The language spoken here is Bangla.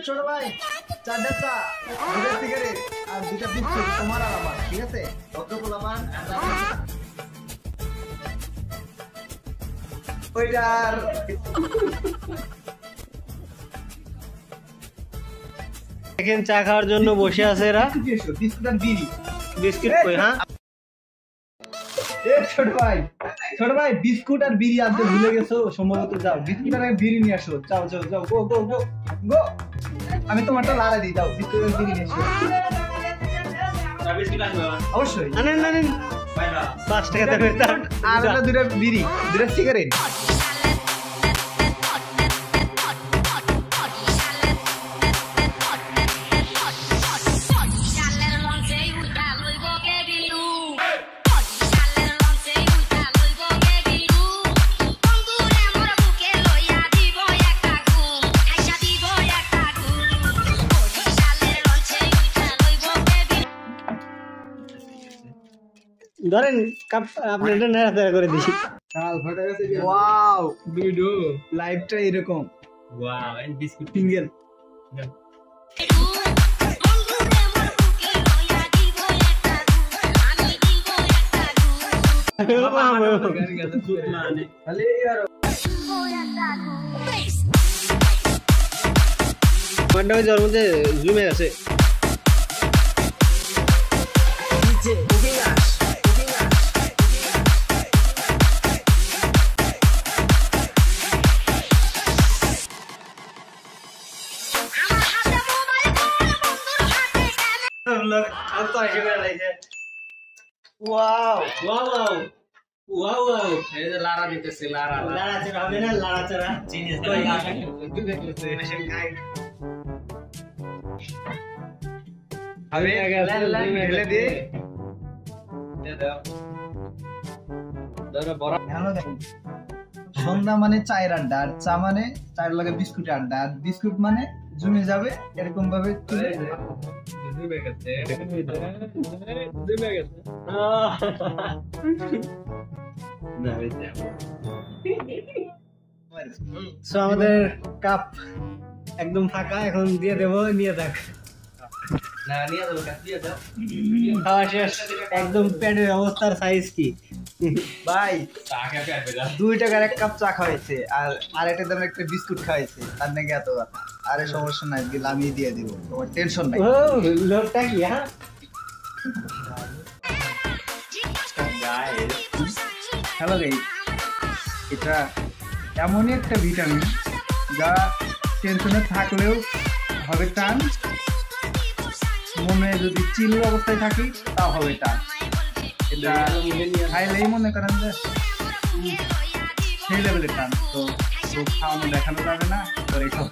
ছোট ভাই চারটা চা দুটা সিগারেট আর দুটা বিস্কুট তোমার আর আমার ঠিক আছে কত বলবান ওইটার দেখেন চা খাওয়ার জন্য বসে আছে এরা বিস্কুট আর বিড়ি বিস্কিট কই হ্যাঁ ছোট ভাই বিস্কুট আর বিড়ি আনতে ভুলে গেছো সম্ভবত যাও বিস্কুট আর বিড়ি নিয়ে আসো যাও যাও যাও গো গো গো গো আমি তোমারটা লাড়া দিই যাও বিস্কুট আর বিড়ি নিয়ে এসো অবশ্যই আনেন আনেন 5 টাকা দেবে আর দুটা বিড়ি দুটা সিগারেট ধরেন কাপ আপনি এটা নাড়াচাড়া করে দিই কাল ফাটা গেছে ওয়াও ভিডিও লাইভটা এরকম ওয়াও এন্ড বিস্কুট সিঙ্গেল ওর মধ্যে জুমে আছে ওয়াও ওয়াও ওয়াও ওয়াও এই যে লারা দিতেছে লারা লাড়াচাড়া হবে না লাড়াচাড়া জিনিস আমি ঢেলে দিয়ে সন্ধ্যা মানে চায়ের আড্ডা আর চা মানে চায়ের লগে বিস্কুটের আড্ডা আর বিস্কুট মানে জমে যাবে এরকম ভাবে আমাদের কাপ একদম ফাঁকা এখন দিয়ে দেবো নিয়ে দেখ না নিয়ে দাও কাট দিয়ে দাও খাওয়া শেষ একদম প্যাডের অবস্থার সাইজ কি ভাই চা খেতে আসবে না 2 টাকার এক কাপ চা খাওয়াইছে আর আরেকটা দামের একটা বিস্কুট খাওয়াইছে তার নাকি এত কথা আরে সমস্যা নাই বিল আমি দিয়ে দিব তোমার টেনশন নাই ও লোকটা কি হ্যাঁ হ্যালো গাইস এটা এমনই একটা ভিটামিন যা টেনশনে থাকলেও হবে টান মনে যদি চিল অবস্থায় থাকি তাও হবে টান এটা খাইলেই মনে করেন যে সেই লেভেলের টান তো খাওয়ানো দেখানো যাবে না তো এইসব